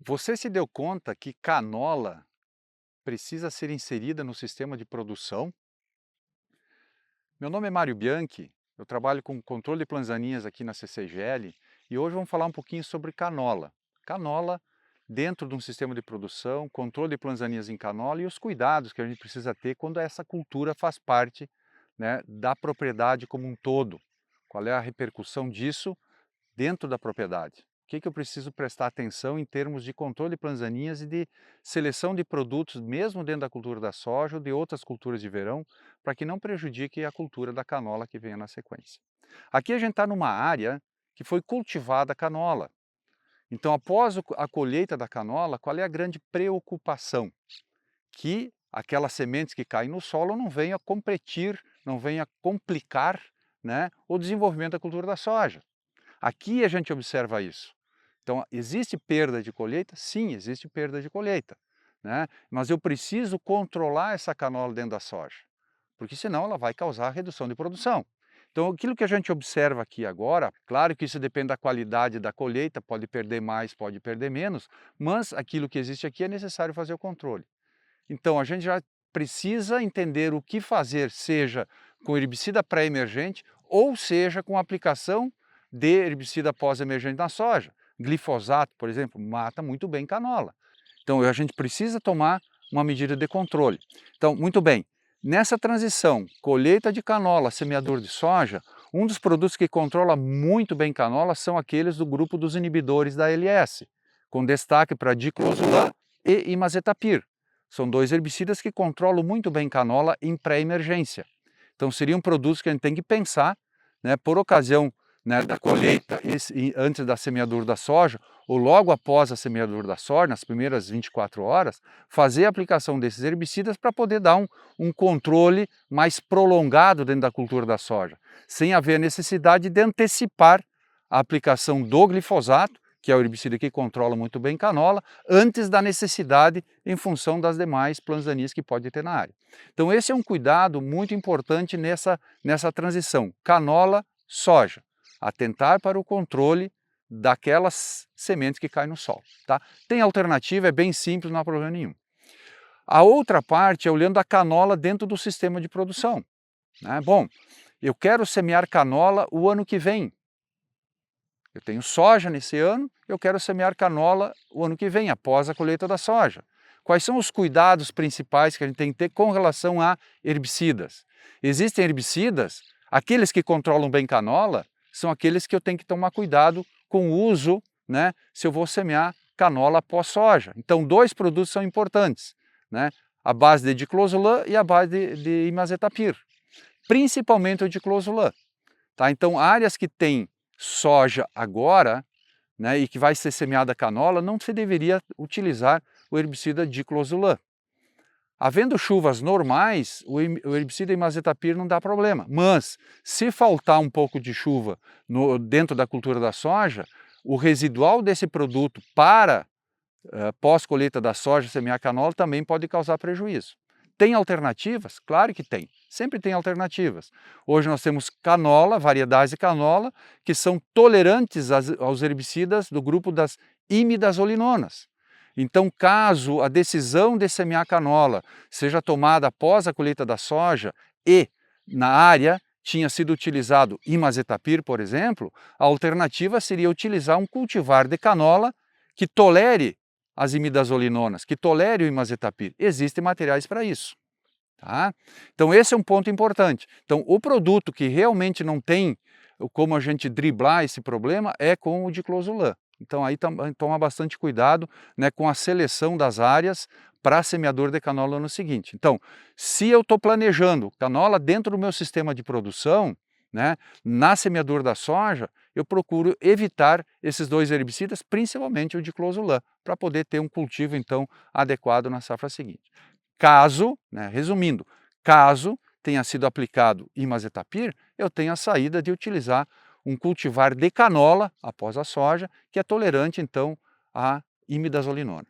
Você se deu conta que canola precisa ser inserida no sistema de produção? Meu nome é Mário Bianchi, eu trabalho com controle de plantas daninhas aqui na CCGL e hoje vamos falar um pouquinho sobre canola. Canola dentro de um sistema de produção, controle de plantas daninhas em canola e os cuidados que a gente precisa ter quando essa cultura faz parte, né, da propriedade como um todo. Qual é a repercussão disso dentro da propriedade? O que eu preciso prestar atenção em termos de controle de plantas daninhas e de seleção de produtos, mesmo dentro da cultura da soja ou de outras culturas de verão, para que não prejudique a cultura da canola que venha na sequência. Aqui a gente está numa área que foi cultivada a canola. Então, após a colheita da canola, qual é a grande preocupação? Que aquelas sementes que caem no solo não venham a competir, não venham a complicar, né, o desenvolvimento da cultura da soja. Aqui a gente observa isso. Então, existe perda de colheita? Sim, existe perda de colheita, né? Mas eu preciso controlar essa canola dentro da soja, porque senão ela vai causar redução de produção. Então, aquilo que a gente observa aqui agora, claro que isso depende da qualidade da colheita, pode perder mais, pode perder menos, mas aquilo que existe aqui é necessário fazer o controle. Então, a gente já precisa entender o que fazer, seja com herbicida pré-emergente ou seja com aplicação de herbicida pós-emergente na soja. Glifosato, por exemplo, mata muito bem canola. Então, a gente precisa tomar uma medida de controle. Então, muito bem, nessa transição, colheita de canola, semeador de soja, um dos produtos que controla muito bem canola são aqueles do grupo dos inibidores da ALS, com destaque para diclosulam e imazetapir. São dois herbicidas que controlam muito bem canola em pré-emergência. Então seriam produtos que a gente tem que pensar, né, por ocasião, né, da colheita, antes da semeadura da soja, ou logo após a semeadura da soja, nas primeiras 24 horas, fazer a aplicação desses herbicidas para poder dar um controle mais prolongado dentro da cultura da soja, sem haver necessidade de antecipar a aplicação do glifosato, que é o herbicida que controla muito bem canola, antes da necessidade em função das demais plantas daninhas que pode ter na área. Então esse é um cuidado muito importante nessa transição canola-soja, atentar para o controle daquelas sementes que caem no solo. Tá? Tem alternativa, é bem simples, não há problema nenhum. A outra parte é olhando a canola dentro do sistema de produção, né? Bom, eu quero semear canola o ano que vem. Eu tenho soja nesse ano, eu quero semear canola o ano que vem, após a colheita da soja. Quais são os cuidados principais que a gente tem que ter com relação a herbicidas? Existem herbicidas, aqueles que controlam bem canola, são aqueles que eu tenho que tomar cuidado com o uso, né, se eu vou semear canola após soja. Então, dois produtos são importantes, né, a base de diclosulam e a base de imazetapir, principalmente o diclosulam. Tá? Então, áreas que têm soja agora, né, e que vai ser semeada canola, não se deveria utilizar o herbicida diclosulam. Havendo chuvas normais, o herbicida imazetapir não dá problema, mas se faltar um pouco de chuva dentro da cultura da soja, o residual desse produto para pós-colheita da soja, semear canola, também pode causar prejuízo. Tem alternativas? Claro que tem, sempre tem alternativas. Hoje nós temos canola, variedades de canola, que são tolerantes aos herbicidas do grupo das imidazolinonas. Então, caso a decisão de semear canola seja tomada após a colheita da soja e na área tinha sido utilizado imazetapir, por exemplo, a alternativa seria utilizar um cultivar de canola que tolere as imidazolinonas, que tolere o imazetapir. Existem materiais para isso. Tá? Então esse é um ponto importante. Então o produto que realmente não tem como a gente driblar esse problema é com o diclosulam. Então aí toma bastante cuidado, né, com a seleção das áreas para semeador de canola no ano seguinte. Então, se eu estou planejando canola dentro do meu sistema de produção, né, na semeadura da soja, eu procuro evitar esses dois herbicidas, principalmente o diclosulam, para poder ter um cultivo então adequado na safra seguinte. Caso, né, resumindo, caso tenha sido aplicado imazetapir, eu tenho a saída de utilizar um cultivar de canola após a soja, que é tolerante então à imidazolinona.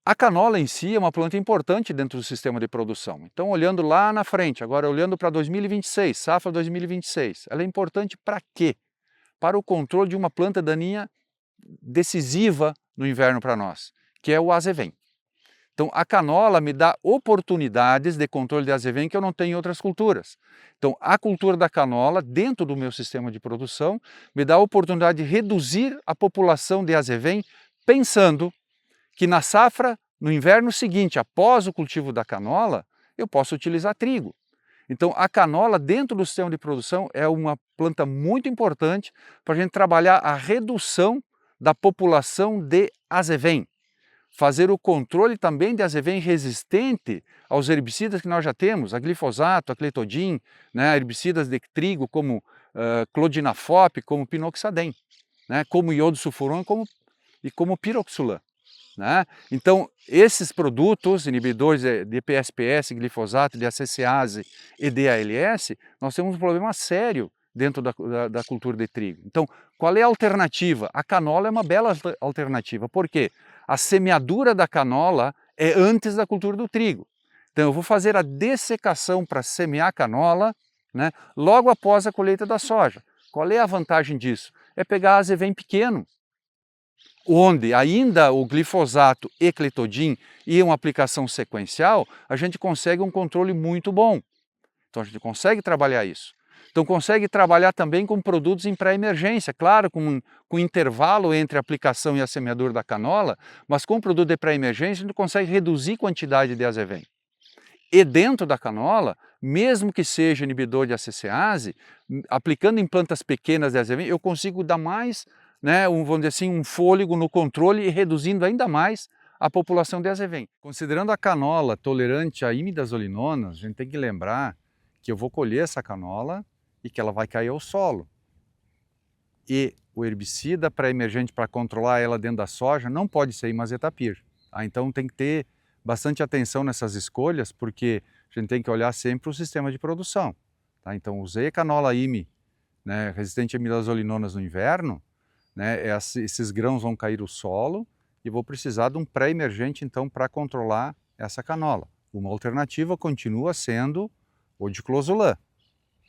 A canola em si é uma planta importante dentro do sistema de produção. Então, olhando lá na frente, agora olhando para 2026, safra 2026, ela é importante para quê? Para o controle de uma planta daninha decisiva no inverno para nós, que é o azevém. Então, a canola me dá oportunidades de controle de azevém que eu não tenho em outras culturas. Então, a cultura da canola, dentro do meu sistema de produção, me dá a oportunidade de reduzir a população de azevém, pensando que na safra, no inverno seguinte, após o cultivo da canola, eu posso utilizar trigo. Então, a canola, dentro do sistema de produção, é uma planta muito importante para a gente trabalhar a redução da população de azevém. Fazer o controle também de azevém resistente aos herbicidas que nós já temos, a glifosato, a clethodim, né, herbicidas de trigo como clodinafop, como pinoxadem, né, como iodosulfuron e como piroxulan. Né? Então, esses produtos, inibidores de PSPS, glifosato, de ACCase e DALS, nós temos um problema sério dentro da cultura de trigo. Então, qual é a alternativa? A canola é uma bela alternativa. Por quê? A semeadura da canola é antes da cultura do trigo. Então, eu vou fazer a dessecação para semear a canola, né, logo após a colheita da soja. Qual é a vantagem disso? É pegar azevém pequeno, onde ainda o glifosato e clethodim e uma aplicação sequencial, a gente consegue um controle muito bom. Então a gente consegue trabalhar isso. Então consegue trabalhar também com produtos em pré-emergência, claro, com intervalo entre a aplicação e a semeadura da canola, mas com produto de pré-emergência a gente consegue reduzir a quantidade de azevém. E dentro da canola, mesmo que seja inibidor de ACCase, aplicando em plantas pequenas de azevém, eu consigo dar mais, né, vamos dizer assim, um fôlego no controle e reduzindo ainda mais a população de azevém. Considerando a canola tolerante a imidazolinonas, a gente tem que lembrar que eu vou colher essa canola e que ela vai cair ao solo. E o herbicida pré-emergente para controlar ela dentro da soja não pode ser imazetapir. Tá? Então tem que ter bastante atenção nessas escolhas, porque a gente tem que olhar sempre o sistema de produção. Tá? Então usei canola IMI, né, resistente a imidazolinonas no inverno, né, esses grãos vão cair no solo e vou precisar de um pré-emergente então para controlar essa canola. Uma alternativa continua sendo o diclosulan.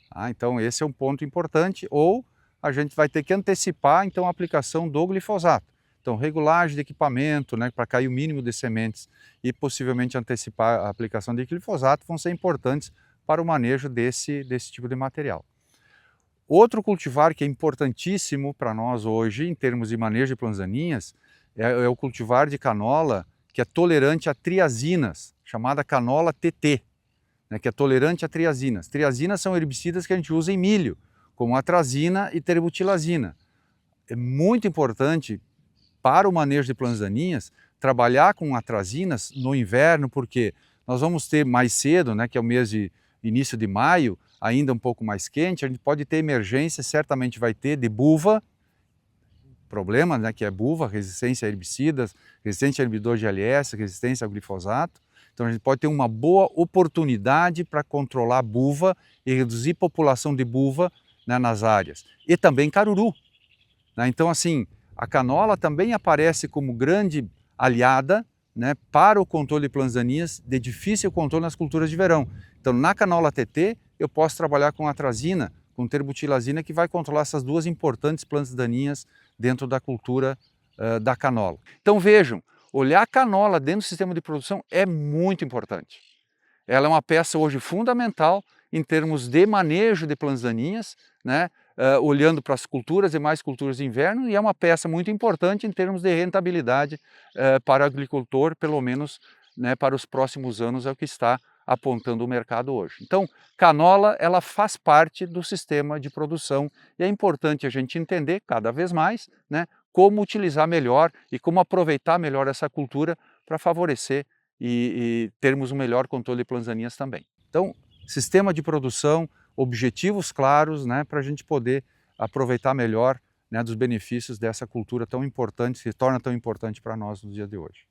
Tá? Então esse é um ponto importante, ou a gente vai ter que antecipar então a aplicação do glifosato. Então regulagem de equipamento, né, para cair o mínimo de sementes e possivelmente antecipar a aplicação de glifosato vão ser importantes para o manejo desse tipo de material. Outro cultivar que é importantíssimo para nós hoje em termos de manejo de plantas daninhas é o cultivar de canola que é tolerante a triazinas, chamada canola TT. Né, que é tolerante a triazinas. Triazinas são herbicidas que a gente usa em milho, como atrazina e terbutilazina. É muito importante para o manejo de plantas daninhas trabalhar com atrazinas no inverno, porque nós vamos ter mais cedo, né, que é o mês de início de maio, ainda um pouco mais quente, a gente pode ter emergência, certamente vai ter, de buva, problema, né, que é buva, resistência a herbicidas, resistência a inibidor de ALS, resistência ao glifosato. Então a gente pode ter uma boa oportunidade para controlar a buva e reduzir a população de buva, né, nas áreas. E também caruru. Né? Então assim, a canola também aparece como grande aliada, né, para o controle de plantas daninhas de difícil controle nas culturas de verão. Então na canola TT eu posso trabalhar com atrazina, com terbutilazina, que vai controlar essas duas importantes plantas daninhas dentro da cultura da canola. Então vejam, olhar a canola dentro do sistema de produção é muito importante. Ela é uma peça hoje fundamental em termos de manejo de plantas daninhas, né, olhando para as culturas e mais culturas de inverno, e é uma peça muito importante em termos de rentabilidade para o agricultor, pelo menos, né, para os próximos anos é o que está apontando o mercado hoje. Então, canola ela faz parte do sistema de produção e é importante a gente entender cada vez mais, né, como utilizar melhor e como aproveitar melhor essa cultura para favorecer e termos um melhor controle de plantas daninhas também. Então, sistema de produção, objetivos claros, né, para a gente poder aproveitar melhor, né, dos benefícios dessa cultura tão importante, que se torna tão importante para nós nos dias de hoje.